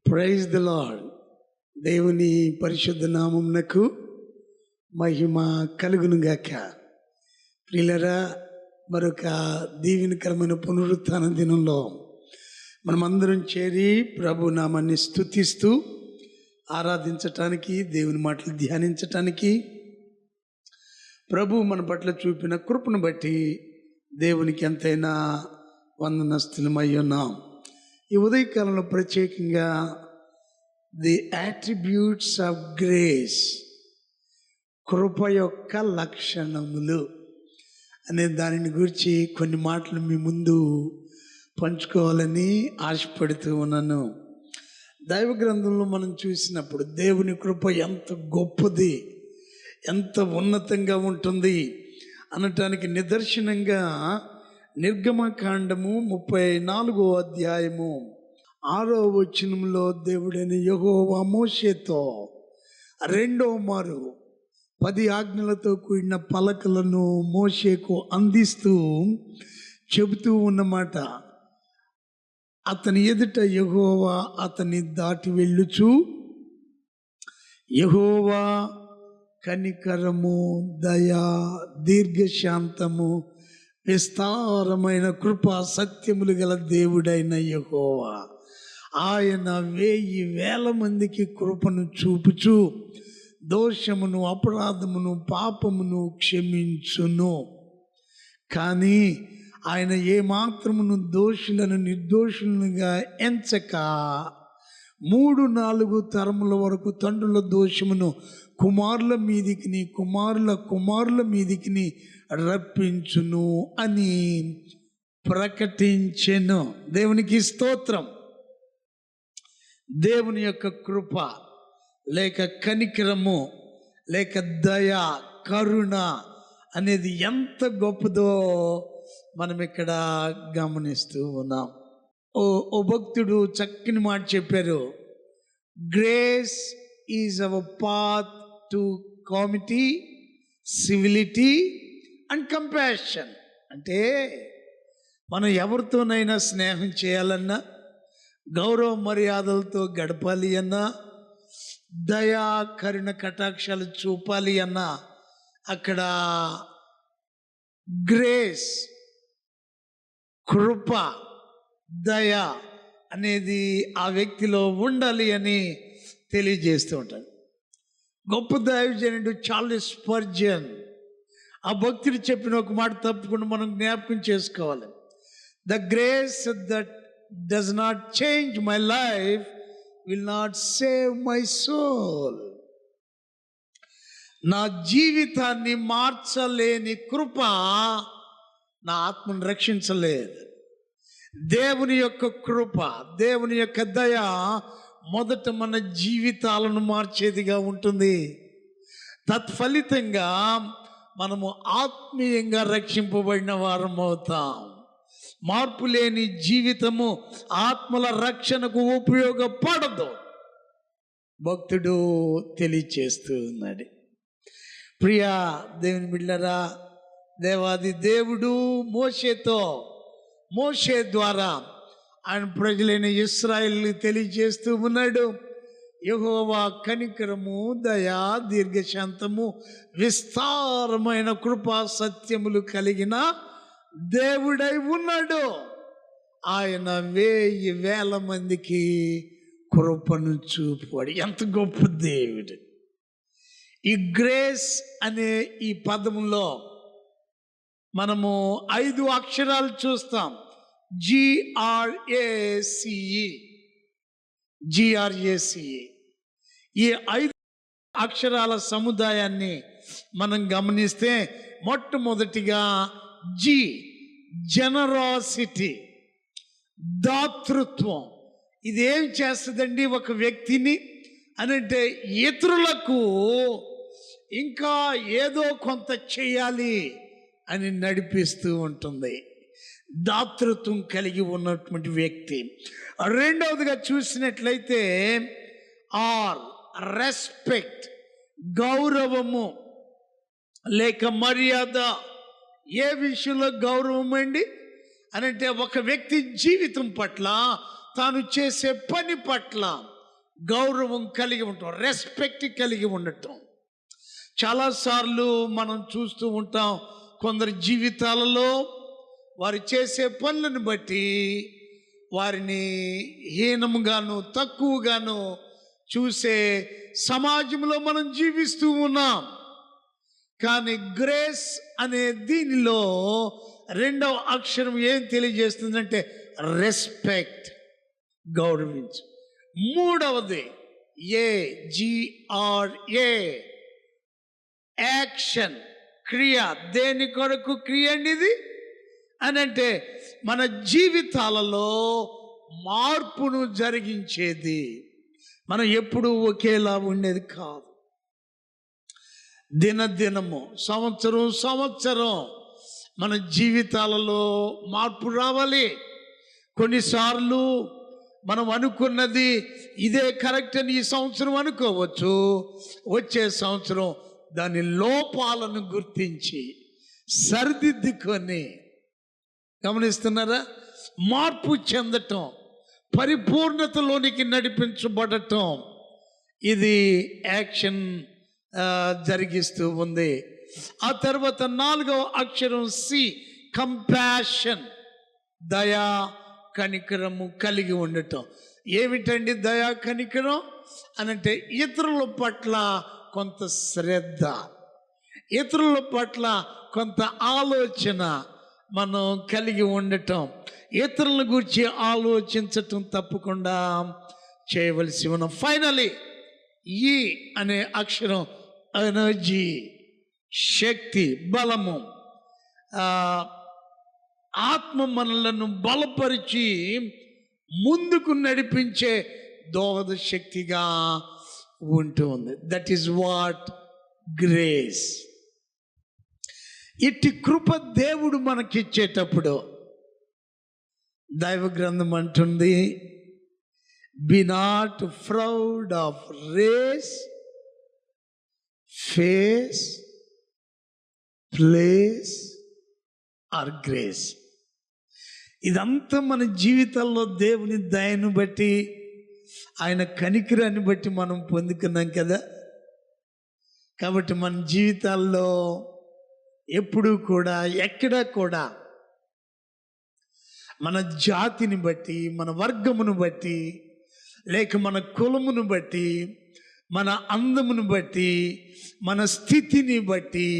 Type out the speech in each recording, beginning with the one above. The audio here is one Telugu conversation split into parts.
Praise the lord. దేవుని పరిశుద్ధ నామమునకు మహిమ కలుగును గాక. ప్రియులారా, మరొక దీవెనకరమైన పునరుత్థాన దినంలో మనమందరం చేరి ప్రభు నామాన్ని స్తుతిస్తూ ఆరాధించటానికి, దేవుని మాటలు ధ్యానించటానికి, ప్రభు మన పట్ల చూపిన కృపను బట్టి దేవునికి ఎంతైనా వందనస్తులమై ఉన్నాం. ఈ ఉదయకాలంలో ప్రత్యేకంగా ది యాట్రిబ్యూట్స్ ఆఫ్ గ్రేస్, కృప యొక్క లక్షణములు అనే దానిని గురించి కొన్ని మాటలు మీ ముందు పంచుకోవాలని ఆశపడుతూ ఉన్నాను. దైవ గ్రంథంలో మనం చూసినప్పుడు దేవుని కృప ఎంత గొప్పది, ఎంత ఉన్నతంగా ఉంటుంది అనటానికి నిదర్శనంగా నిర్గమకాండము 34వ అధ్యాయము 6వ వచనంలో దేవుడైన యెహోవా మోషేతో రెండవ మారు 10 ఆజ్ఞలతో కూడిన పలకలను మోషేకు అందిస్తూ చెబుతూ ఉన్నమాట. అతని ఎదుట యెహోవా అతన్ని దాటి వెళ్ళుచు, యెహోవా కనికరము, దయా, దీర్ఘశాంతము, విస్తారమైన కృపా సత్యములు గల దేవుడైన యెహోవా, ఆయన 1000 మందికి కృపను చూపుచు దోషమును, అపరాధమును, పాపమును క్షమించును. కానీ ఆయన ఏమాత్రమును దోషులను నిర్దోషులుగా ఎంచక 3-4 తరముల వరకు తండ్రుల దోషమును కుమారుల మీదికి, కుమారుల కుమారుల మీదికి రప్పించును అని ప్రకటించెను. దేవునికి స్తోత్రం. దేవుని యొక్క కృప లేక కనికరము లేక దయ, కరుణ అనేది ఎంత గొప్పదో మనం ఇక్కడ గమనిస్తూ ఉన్నాం. ఓ భక్తుడు చక్కని మాట చెప్పారు. Grace is our path to committee, civility and compassion. అంటే మనం ఎవరితోనైనా స్నేహం చేయాలన్నా, గౌరవ మర్యాదలతో గడపాలి అన్నా, దయా కరుణ కటాక్షాలు చూపాలి అన్నా, అక్కడ గ్రేస్, కృప, దయ అనేది ఆ వ్యక్తిలో ఉండాలి అని తెలియజేస్తూ ఉంటాడు. గొప్ప దైవజనుడు చార్లెస్ స్పర్జన్ ఆ భక్తుడు చెప్పిన ఒక మాట తప్పకుండా మనం జ్ఞాపకం చేసుకోవాలి. The grace that does not change my life will not save my soul. నా జీవితాన్ని మార్చలేని కృప నా ఆత్మను రక్షించలేదు. దేవుని యొక్క కృప, దేవుని యొక్క దయ మొదట మన జీవితాలను మార్చేదిగా ఉంటుంది. తత్ఫలితంగా మనము ఆత్మీయంగా రక్షింపబడిన వారం అవుతాం. మార్పు లేని జీవితము ఆత్మల రక్షణకు ఉపయోగపడదు, భక్తుడు తెలియచేస్తూ ఉన్నాడు. ప్రియా దేవుని బిడ్డలారా, దేవాది దేవుడు మోషే ద్వారా ఆయన ప్రజలైన ఇశ్రాయేలుకు తెలియజేస్తూ ఉన్నాడు. యెహోవా కనికరము, దయా, దీర్ఘశాంతము, విస్తారమైన కృపా సత్యములు కలిగిన దేవుడై ఉన్నాడు. ఆయన 1000 మందికి కృపను చూపువాడు. ఎంత గొప్ప దేవుడు! ఈ గ్రేస్ అనే ఈ పదములో మనము 5 అక్షరాలు చూస్తాం. GRACE. ఈ 5 అక్షరాల సముదాయాన్ని మనం గమనిస్తే మొట్టమొదటిగా జనరాసిటీ, దాతృత్వం. ఇది ఏం చేస్తుందండి ఒక వ్యక్తిని అనంటే, ఇతరులకు ఇంకా ఏదో కొంత చేయాలి అని నడిపిస్తూ ఉంటుంది. దాతృత్వం కలిగి ఉన్నటువంటి వ్యక్తి. రెండవదిగా చూసినట్లయితే రెస్పెక్ట్, గౌరవము లేక మర్యాద. ఏ విషయంలో గౌరవం అండి అనంటే, ఒక వ్యక్తి జీవితం పట్ల, తాను చేసే పని పట్ల గౌరవం కలిగి ఉండటం, రెస్పెక్ట్ కలిగి ఉండటం. చాలాసార్లు మనం చూస్తూ ఉంటాం, కొందరి జీవితాలలో వారు చేసే పనులను బట్టి వారిని హీనంగాను తక్కువగాను చూసే సమాజంలో మనం జీవిస్తూ ఉన్నాం. కానీ గ్రేస్ అనే దీనిలో రెండవ అక్షరం ఏం తెలియజేస్తుందంటే రెస్పెక్ట్, గౌరవించు. మూడవది AGRA, యాక్షన్, క్రియ. దేని కొరకు క్రియ అండి ఇది అని అంటే మన జీవితాలలో మార్పును జరిగించేది. మనం ఎప్పుడూ ఒకేలా ఉండేది కాదు. దినదినము, సంవత్సరం మన జీవితాలలో మార్పు రావాలి. కొన్నిసార్లు మనం అనుకున్నది ఇదే కరెక్ట్ అని ఈ సంవత్సరం అనుకోవచ్చు. వచ్చే సంవత్సరం దాని లోపాలను గుర్తించి సరిదిద్దుకొని, గమనిస్తున్నారా, మార్పు చెందటం, పరిపూర్ణతలోనికి నడిపించబడటం, ఇది యాక్షన్ జరిగిస్తూ ఉంది. ఆ తర్వాత 4వ అక్షరం C, కంపాషన్, దయా కనికరము కలిగి ఉండటం. ఏమిటండి దయా కనికరం అనంటే ఇతరుల పట్ల కొంత శ్రద్ధ, ఇతరుల పట్ల కొంత ఆలోచన మనం కలిగి ఉండటం, ఇతరుల గురించి ఆలోచించటం తప్పకుండా చేయవలసి ఉన్నాం. ఫైనలీ ఈ అనే అక్షరం ఎనర్జీ, శక్తి, బలము. ఆత్మ మనలను బలపరిచి ముందుకు నడిపించే దోహద శక్తిగా ఉంటుంది. That is what grace. ఇట్టి కృప దేవుడు మనకిచ్చేటప్పుడు దైవ గ్రంథం అంటుంది, be not proud of race, face, place or grace. ఇదంతా మన జీవితంలో దేవుని దయను బట్టి, ఆయన కనికరాన్ని బట్టి మనం పొందుకున్నాం కదా. కాబట్టి మన జీవితాల్లో ఎప్పుడూ కూడా, ఎక్కడా కూడా మన జాతిని బట్టి, మన వర్గమును బట్టి, లేక మన కులమును బట్టి, మన అందమును బట్టి, మన స్థితిని బట్టి,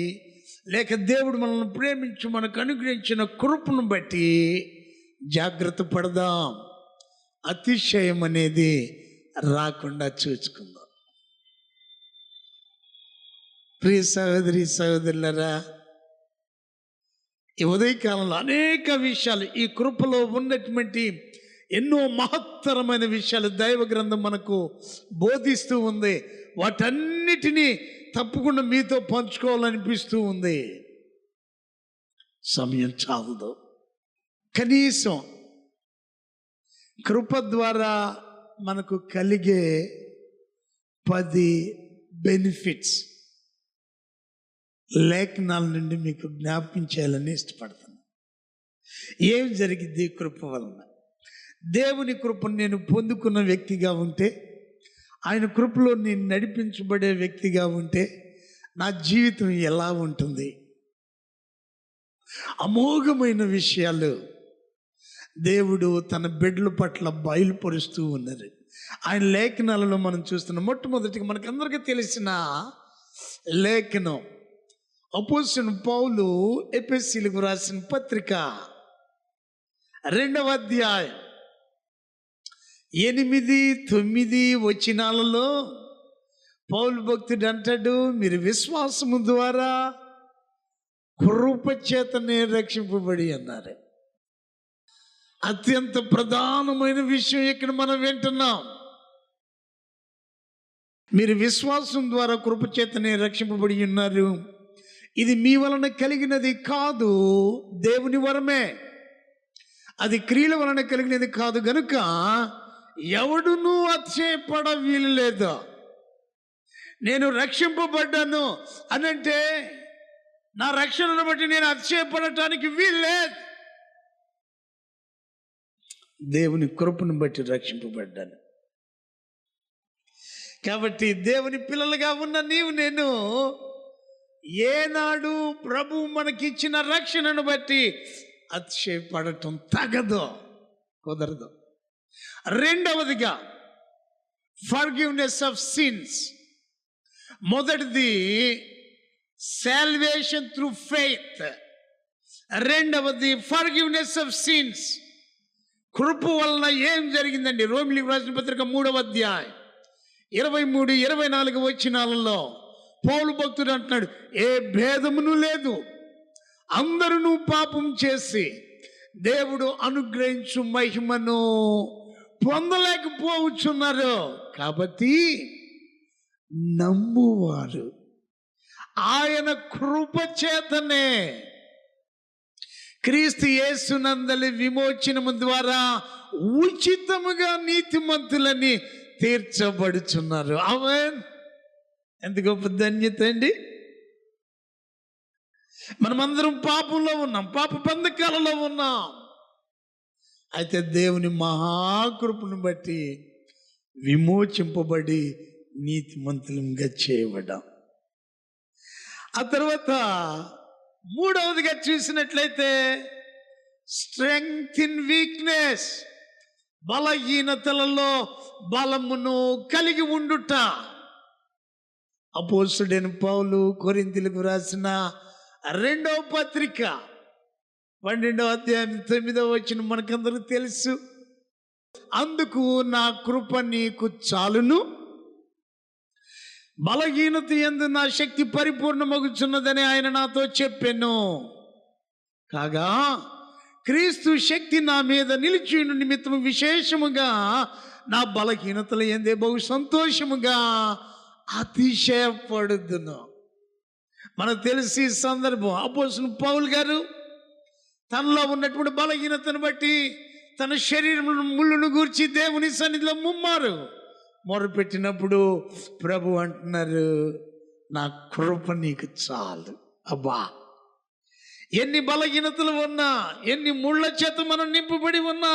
లేక దేవుడు మనల్ని ప్రేమించి మనకు అనుగ్రహించిన కృపను బట్టి జాగ్రత్త పడదాం. అతిశయం అనేది రాకుండా చూసుకుందాం. ప్రియ సహోదరి సహోదరులరా, ఈ ఉదయకాలంలో అనేక విషయాలు, ఈ కృపలో ఉన్నటువంటి ఎన్నో మహత్తరమైన విషయాలు దైవ గ్రంథం మనకు బోధిస్తూ ఉంది. వాటన్నిటినీ తప్పకుండా మీతో పంచుకోవాలనిపిస్తూ ఉంది. సమయం చాలదు. కనీసం కృప ద్వారా మనకు కలిగే 10 బెనిఫిట్స్ లేఖనాల నుండి మీకు జ్ఞాపకం చేయాలని ఇష్టపడుతున్నాను. ఏం జరిగింది కృప వలన? దేవుని కృపను నేను పొందుకున్న వ్యక్తిగా ఉంటే, ఆయన కృపలో నేను నడిపించబడే వ్యక్తిగా ఉంటే నా జీవితం ఎలా ఉంటుంది? అమోఘమైన విషయాలు దేవుడు తన బిడ్డల పట్ల బయలుపరుస్తూ ఉన్నారు. ఆయన లేఖనాలలో మనం చూస్తున్నాం. మొట్టమొదటిగా మనకందరికీ తెలిసిన లేఖనం అపోస్తలుడైన పౌలు ఎఫెసీయులకు రాసిన పత్రిక 2వ అధ్యాయం 8-9 వచనాలలో పౌలు భక్తుడు అంటాడు, మీరు విశ్వాసము ద్వారా కృప చేతనే రక్షింపబడి అన్నారు. అత్యంత ప్రధానమైన విషయం ఇక్కడ మనం వింటున్నాం. మీరు విశ్వాసం ద్వారా కృప చేతనే రక్షింపబడి ఉన్నారు. ఇది మీ వలన కలిగినది కాదు, దేవుని వరమే. అది క్రియల వలన కలిగినది కాదు గనుక ఎవడునూ అతిశయపడ వీలు లేదు. నేను రక్షింపబడ్డాను అనంటే నా రక్షణను బట్టి నేను అతిశయపడటానికి వీలు లేదు. దేవుని కృపను బట్టి రక్షింపబడ్డాను. కాబట్టి దేవుని పిల్లలుగా ఉన్న నీవు నేను ఏనాడు ప్రభు మనకిచ్చిన రక్షణను బట్టి అతిశయపడటం తగదు, కుదరదు. రెండవదిగా ఫర్గివ్నెస్ ఆఫ్ సిన్స్. మొదటిది సాల్వేషన్ త్రూ ఫెయిత్, రెండవది ఫర్గివ్నెస్ ఆఫ్ సిన్స్. కృప వలన ఏం జరిగిందండి? రోమిలికి రాసిన పత్రిక 3వ అధ్యాయం 23, 24 వచనాలలో పౌలు భక్తుడు అంటున్నాడు, ఏ భేదమును లేదు, అందరూ పాపం చేసి దేవుడు అనుగ్రహించు మహిమను పొందలేకపోవచ్చున్నారు. కాబట్టి నమ్మువారు ఆయన కృప చేతనే క్రీస్తు యేసునందలి విమోచనము ద్వారా ఉచితముగా నీతిమంతులని తీర్చబడుచున్నారు. ఆమేన్. ఎంత గొప్ప ధన్యత అండి. మనమందరం పాపంలో ఉన్నాం, పాప బంధకాలలో ఉన్నాం. అయితే దేవుని మహాకృపను బట్టి విమోచింపబడి నీతిమంతులంగా చేయబడ్డాం. ఆ తర్వాత మూడవదిగా చూసినట్లయితే స్ట్రెంగ్త్ ఇన్ వీక్నెస్, బలహీనతలలో బలమును కలిగి ఉండుట. అపోస్తలుడైన పౌలు కొరింథీయులకు రాసిన 2వ పత్రిక 12వ అధ్యాయం 9వ వచనం మనకందరూ తెలుసు. అందుకు నా కృప నీకు చాలును, బలహీనత యందు నా శక్తి పరిపూర్ణమగుచున్నదని ఆయన నాతో చెప్పెను. కాగా క్రీస్తు శక్తి నా మీద నిలిచిన నిమిత్తము విశేషముగా నా బలహీనతల యందే బహు సంతోషముగా అతిశయపడుదును. మనకు తెలిసి ఈ సందర్భం అపోస్తలుడు పౌలు గారు తనలో ఉన్నటువంటి బలహీనతను బట్టి తన శరీరంలో ముళ్ళును గూర్చి దేవుని సన్నిధిలో ముమ్మారు మొరపెట్టినప్పుడు ప్రభు అంటున్నారు, నా కృప నీకు చాలు. అబ్బా, ఎన్ని బలహీనతలు ఉన్నా, ఎన్ని ముళ్ళ చేత మనం నింపబడి ఉన్నా,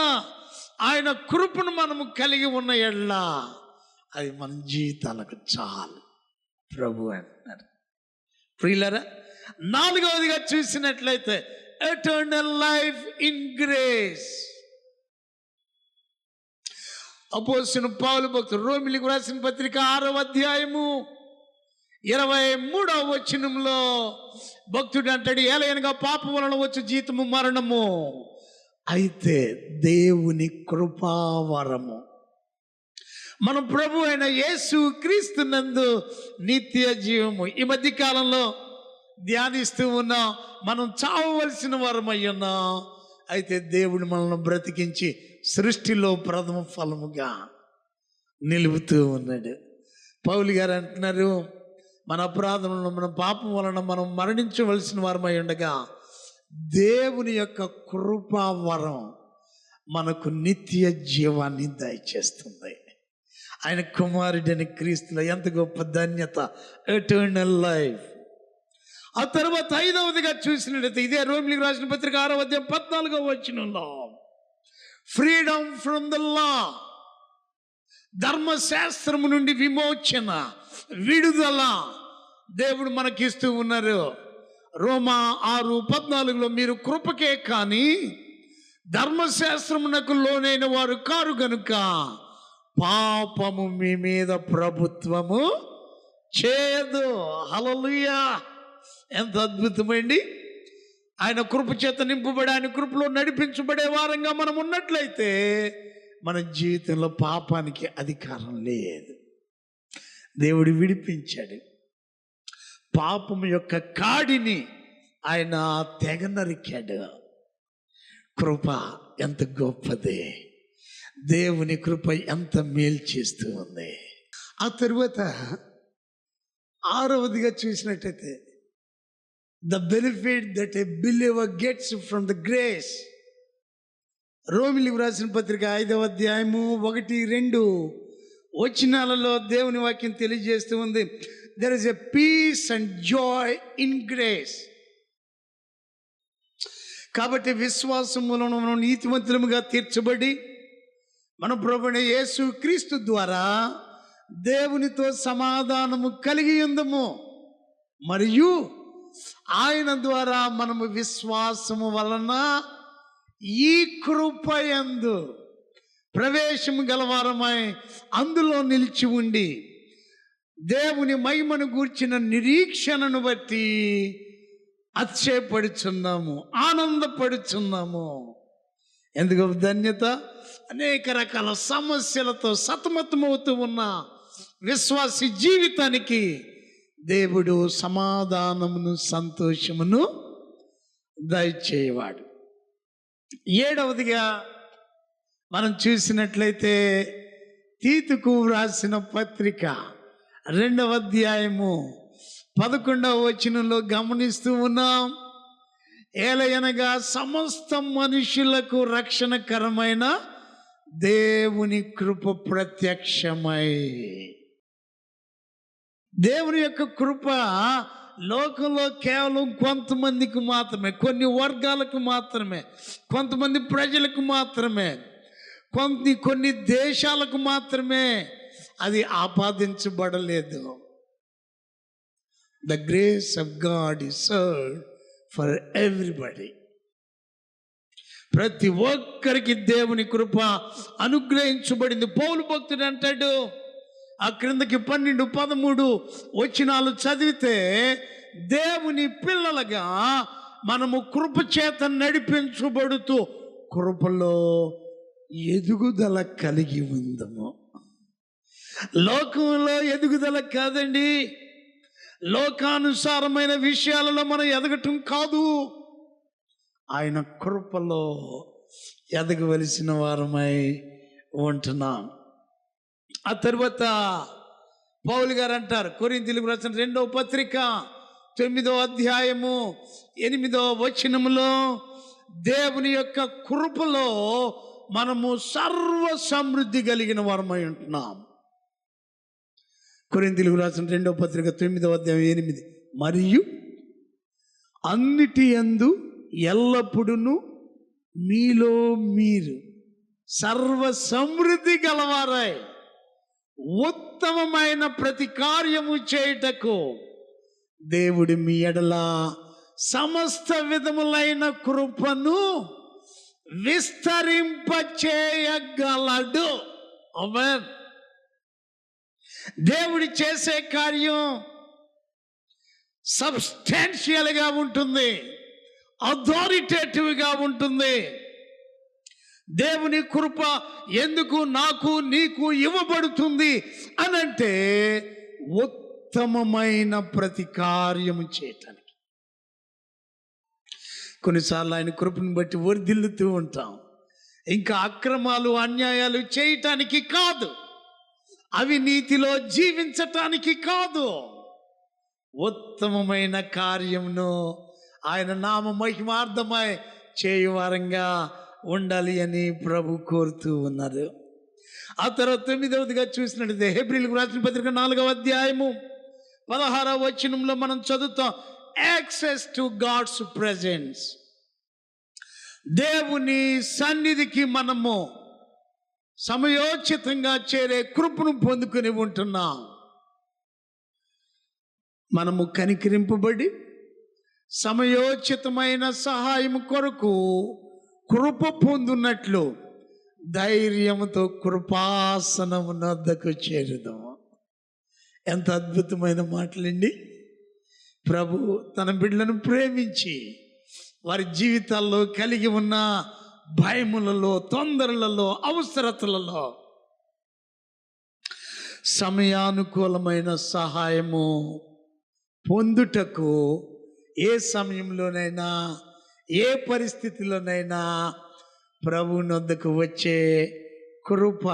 ఆయన కృపను మనము కలిగి ఉన్న ఎడ్ల అది మన జీవితాలకు చాలు ప్రభు అంటున్నారు. ప్రియులారా, నాలుగవదిగా చూసినట్లయితే ఎటర్నల్ లైఫ్ ఇన్ గ్రేస్. అపోస్తలుడైన పౌలు భక్తుడు రోమిలికి రాసిన పత్రిక 6వ అధ్యాయము 23వ వచనంలో భక్తుడు అంటాడు, ఏలయనగా పాపం వలన వచ్చు జీతము మరణము, అయితే దేవుని కృపావరము మన ప్రభు అయిన యేసు క్రీస్తునందు నిత్య జీవము. ఈ మధ్య కాలంలో ధ్యానిస్తూ ఉన్నాం, మనం చావవలసిన వారమై ఉన్నాం. అయితే దేవుడు మనల్ని బ్రతికించి సృష్టిలో ప్రథమ ఫలముగా నిలుపుతూ ఉన్నాడు. పౌలు గారు అంటున్నారు, మన అపరాధములను మన పాపం వలన మనం మరణించవలసిన వారమై ఉండగా దేవుని యొక్క కృపావరం మనకు నిత్య జీవాన్ని దయచేస్తుంది. ఆయన కుమారుడని క్రీస్తులో ఎంత గొప్ప ధన్యత, ఎటర్నల్ లైఫ్. ఆ తర్వాత 5వదిగా చూసినట్లయితే ఇదే రోమిలికి రాసిన పత్రిక 6వ అధ్యాయం 14వ వచనంలో ఫ్రీడమ్ ఫ్రమ్ ద లా, ధర్మశాస్త్రము నుండి విమోచన, విడుదల దేవుడు మనకిస్తూ ఉన్నారు. రోమా 6:14లో మీరు కృపకే కానీ ధర్మశాస్త్రమునకు లోనైన వారు కారు గనుక పాపము మీ మీద ప్రభుత్వము చేయదు. హల్లెలూయా, ఎంత అద్భుతమండి. ఆయన కృప చేత నింపబడి ఆయన కృపలో నడిపించబడే వారంగా మనం ఉన్నట్లయితే మన జీవితంలో పాపానికి అధికారం లేదు. దేవుడు విడిపించాడు. పాపం యొక్క కాడిని ఆయన తెగ నరికాడు. కృప ఎంత గొప్పది, దేవుని కృప ఎంత మేలు చేస్తూ ఉంది. ఆ తరువాత 6వదిగా చూసినట్టయితే the benefit that a believer gets from the grace. రోమిలికి రాసిన పత్రిక 5వ అధ్యాయము 1-2 వచనాలలో దేవుని వాక్యం తెలియజేస్తూ ఉంది, there is a peace and joy in grace. కాబట్టి విశ్వాసములను మనం నీతిమంతులముగా తీర్చబడి మన ప్రభువైన యేసు క్రీస్తు ద్వారా దేవునితో సమాధానము కలిగి ఉందము, మరియు ఆయన ద్వారా మనము విశ్వాసము వలన ఈ కృపయందు ప్రవేశము గలవారమై అందులో నిలిచి ఉండి దేవుని మహిమను గూర్చిన నిరీక్షణను బట్టి అతిశయపడుచున్నాము, ఆనందపడుచున్నాము. ఎందుకు ధన్యత? అనేక రకాల సమస్యలతో సతమతమవుతూ ఉన్న విశ్వాసి జీవితానికి దేవుడు సమాధానమును, సంతోషమును దయచేయవాడు. 7వదిగా మనం చూసినట్లయితే తీతుకు వ్రాసిన పత్రిక 2వ అధ్యాయము 11వ వచనంలో గమనిస్తూ ఉన్నాం. ఏలయనగా సమస్త మనుషులకు రక్షణకరమైన దేవుని కృప ప్రత్యక్షమై. దేవుని యొక్క కృప లోకంలో కేవలం కొంతమందికి మాత్రమే, కొన్ని వర్గాలకు మాత్రమే, కొంతమంది ప్రజలకు మాత్రమే, కొన్ని దేశాలకు మాత్రమే అది ఆపాదించబడలేదు. The grace of God is served for everybody. ప్రతి ఒక్కరికి దేవుని కృప అనుగ్రహించబడింది. పౌలు భక్తుడు అంటాడు, ఆ క్రిందకి 12, 13 వచనాలు చదివితే, దేవుని పిల్లలుగా మనము కృప చేత నడిపించబడుతూ కృపలో ఎదుగుదల కలిగి ఉందము. లోకంలో ఎదుగుదల కాదండి, లోకానుసారమైన విషయాలలో మనం ఎదగటం కాదు, ఆయన కృపలో ఎదగవలసిన వారమై ఉంటున్నాం. ఆ తర్వాత పౌలు గారు అంటారు, కొరింథీయులకు రాసిన 2వ పత్రిక 9వ అధ్యాయము 8వ వచనములో, దేవుని యొక్క కృపలో మనము సర్వ సమృద్ధి కలిగిన వారమై ఉంటున్నాం. కొరింథీయులకు రాసిన 2వ పత్రిక 9వ అధ్యాయం 8, మరియు అన్నిటి యందు ఎల్లప్పుడూ మీలో మీరు సర్వ సమృద్ధి గలవారై ఉత్తమమైన ప్రతి కార్యము చేయుటకు దేవుడు మీ ఎడల సమస్త విధములైన కృపను విస్తరింపచేయగలడు. ఆమేన్. దేవుడు చేసే కార్యం సబ్స్టాన్షియల్గా ఉంటుంది, అథారిటేటివ్గా ఉంటుంది. దేవుని కృప ఎందుకు నాకు నీకు ఇవ్వబడుతుంది అనంటే ఉత్తమమైన ప్రతి కార్యము చేయటానికి. కొన్నిసార్లు ఆయన కృపను బట్టి వర్ధిల్లుతూ ఉంటాం, ఇంకా అక్రమాలు అన్యాయాలు చేయటానికి కాదు, అవినీతిలో జీవించటానికి కాదు, ఉత్తమమైన కార్యమును ఆయన నామ మహిమార్థమై చేయువారంగా ఉండాలి అని ప్రభు కోరుతూ ఉన్నారు. ఆ తర్వాత 9వదిగా చూసినట్లయితే హెబ్రీయులకు రాసిన పత్రిక 4వ అధ్యాయము 16వ వచనంలో మనం చదువుతాం, యాక్సెస్ టు గాడ్స్ ప్రెజెన్స్. దేవుని సన్నిధికి మనము సమయోచితంగా చేరే కృపను పొందుకొని ఉంటున్నాం. మనము కనికరింపబడి సమయోచితమైన సహాయం కొరకు కృప పొందున్నట్లు ధైర్యంతో కృపాసనము వద్దకు చేరుదాము. ఎంత అద్భుతమైన మాటలండి. ప్రభు తన బిడ్డలను ప్రేమించి వారి జీవితాల్లో కలిగి ఉన్న భయములలో, తొందరలలో, అవసరతలలో సమయానుకూలమైన సహాయము పొందుటకు ఏ సమయంలోనైనా, ఏ పరిస్థితిలోనైనా ప్రభువుని వద్దకు వచ్చే కృప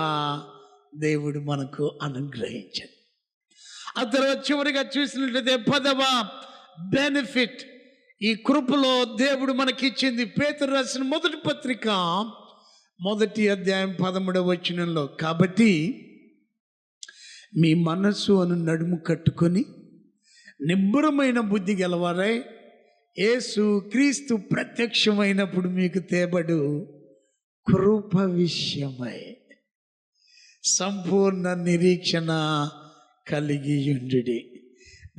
దేవుడు మనకు అనుగ్రహించాడు. ఆ తర్వాత చివరిగా చూసినట్లయితే 10వ బెనిఫిట్ ఈ కృపలో దేవుడు మనకిచ్చింది. పేతురు రాసిన 1వ పత్రిక 1వ అధ్యాయం 13వ వచనంలో, కాబట్టి మీ మనస్సు అను నడుము కట్టుకొని నిబ్బరమైన బుద్ధి గలవారై యేసు క్రీస్తు ప్రత్యక్షమైనప్పుడు మీకు తేబడు కృప విషయమై. సంపూర్ణ నిరీక్షణ కలిగి ఉండుడి.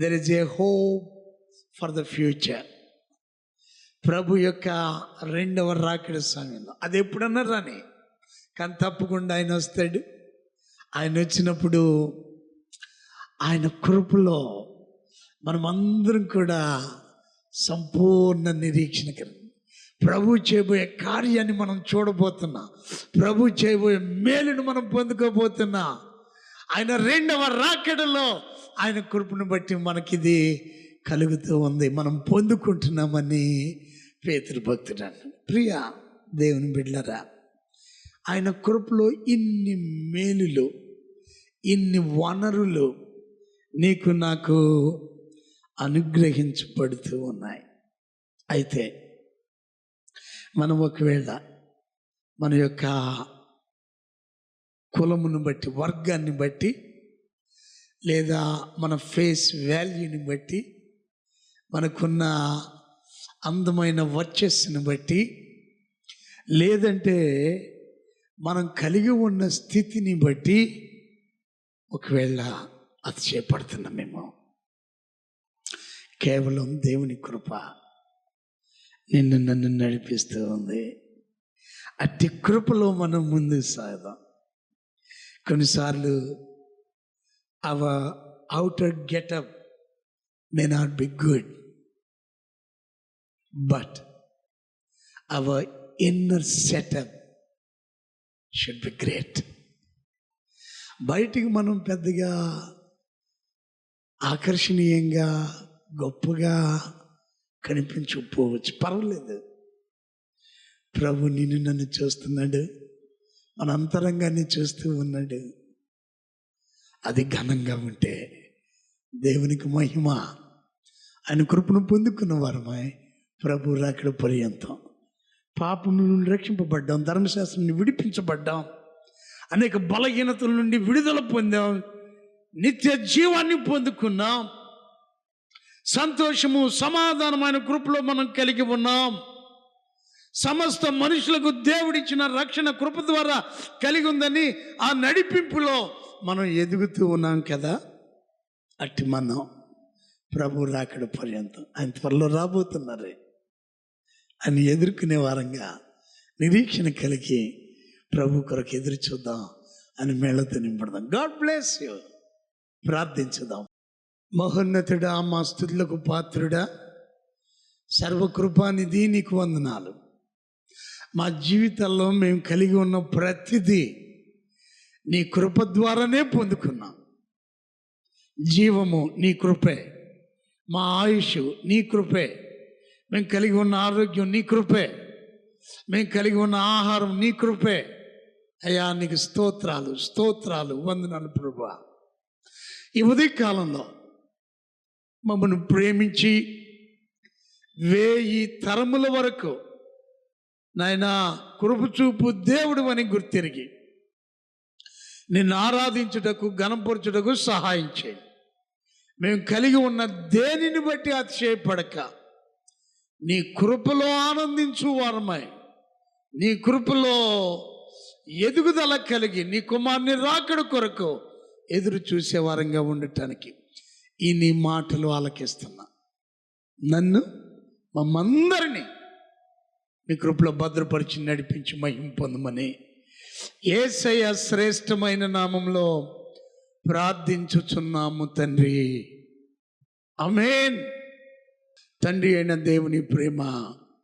There is a hope for the future. ప్రభు యొక్క రెండవ రాకడ సమయంలో అది ఎప్పుడన్నా రాని, కానీ తప్పకుండా ఆయన వస్తాడు. ఆయన వచ్చినప్పుడు ఆయన కృపలో మనమందరం కూడా సంపూర్ణ నిరీక్షణ కలిగి ప్రభు చేయబోయే కార్యాన్ని మనం చూడబోతున్నా, ప్రభు చేయబోయే మేలును మనం పొందుకోబోతున్నా. ఆయన రెండవ రాకడలో ఆయన కృపను బట్టి మనకిది కలుగుతూ ఉంది, మనం పొందుకుంటున్నామని పేతురు భక్తుడు అన్నాడు. ప్రియ దేవుని బిడ్డలారా, ఆయన కృపలో ఇన్ని మేలులు, ఇన్ని వనరులు నీకు నాకు అనుగ్రహించబడుతూ ఉన్నాయి. అయితే మనం ఒకవేళ మన యొక్క కులమును బట్టి, వర్గాన్ని బట్టి, లేదా మన ఫేస్ వాల్యూని బట్టి, మనకున్న అందమైన వర్చస్సుని బట్టి, లేదంటే మనం కలిగి ఉన్న స్థితిని బట్టి ఒకవేళ అతిశయపడుతున్నామేమో. కేవలం దేవుని కృప నన్ను నడిపిస్తూ ఉంది. అట్టి కృపలో మనం ముందుకు సాగుదాం. కొన్నిసార్లు hour outer getup may not be good, but our inner setup should be great. బయటికి మనం పెద్దగా ఆకర్షణీయంగా గొప్పగా కనిపించకపోవచ్చు, పర్వాలేదు. ప్రభు నిన్ను నన్ను చూస్తున్నాడు, మన అంతరంగాన్ని చూస్తూ ఉన్నాడు. అది ఘనంగా ఉంటే దేవునికి మహిమ. ఆయన కృపను పొందుకున్న వారమై ప్రభు రాకడ పర్యంతం పాపం నుండి రక్షింపబడ్డాం, ధర్మశాస్త్రం నుండి విడిపించబడ్డాం, అనేక బలహీనతల నుండి విడుదల పొందాం, నిత్య జీవాన్ని పొందుకున్నాం, సంతోషము సమాధానమైన కృపలో మనం కలిగి ఉన్నాం. సమస్త మనుషులకు దేవుడిచ్చిన రక్షణ కృప ద్వారా కలిగి ఉందని ఆ నడిపింపులో మనం ఎదుగుతూ ఉన్నాం కదా. అట్టి మనం ప్రభు రాకడ పర్యంతం, ఆయన త్వరలో రాబోతున్నారే అని ఎదుర్కొనే వారంగా నిరీక్షణ కలిగి ప్రభు కొరకు ఎదురు చూద్దాం అని మేళతో నింపడదాం. God bless you. ప్రార్థించుదాం. మహోన్నతుడా, మా స్తుతులకు పాత్రుడా, సర్వకృపానిధి నీకు వందనాలు. మా జీవితాల్లో మేము కలిగి ఉన్న ప్రతిదీ నీ కృప ద్వారానే పొందుకున్నాం. జీవము నీ కృపే, మా ఆయుష్ నీ కృపే, మేము కలిగి ఉన్న ఆరోగ్యం నీ కృపే, మేము కలిగి ఉన్న ఆహారం నీ కృపే. అయ్యా నీకు స్తోత్రాలు, స్తోత్రాలు, వందనాలు ప్రభువా. ఈ ఉదయకాలంలో మమ్మల్ని ప్రేమించి 1000 తరముల వరకు నాయనా కృప చూపు దేవుడు అని గుర్తిరిగి నిన్ను ఆరాధించుటకు, ఘనపరచుటకు సహాయం చేయి. మేము కలిగి ఉన్న దేనిని బట్టి అతిశయపడక నీ కృపలో ఆనందించు వారమై, నీ కృపలో ఎదుగుదల కలిగి నీ కుమారుని రాకడ కొరకు ఎదురు చూసే వారంగా ఉండటానికి ఈ నీ మాటలు ఆలకిస్తున్నా. నన్ను, మమ్మందరినీ నీ కృపలో భద్రపరిచి నడిపించి మహిమ పొందమని యేసయ్య శ్రేష్టమైన నామంలో ప్రార్థించుచున్నాము తండ్రి. ఆమేన్. తండ్రి అయిన దేవుని ప్రేమ,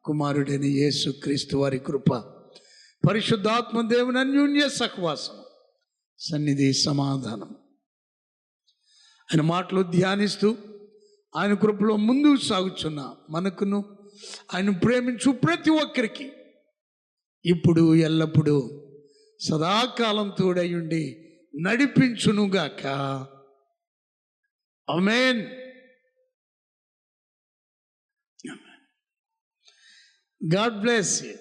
కుమారుడైన యేసు క్రీస్తు వారి కృప, పరిశుద్ధాత్మ దేవుని అన్యోన్య సహవాసం, సన్నిధి, సమాధానం ఆయన మాటలు ధ్యానిస్తూ ఆయన కృపలో ముందుకు సాగుచున్న మనకును, ఆయన ప్రేమించు ప్రతి ఒక్కరికి ఇప్పుడు ఎల్లప్పుడూ సదాకాలం తోడై ఉండి నడిపించునుగాక. ఆమేన్. God bless you.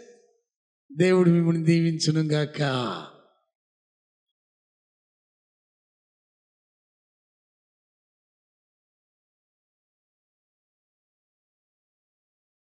దేవుడు మిమ్మల్ని దీవించునుగాక.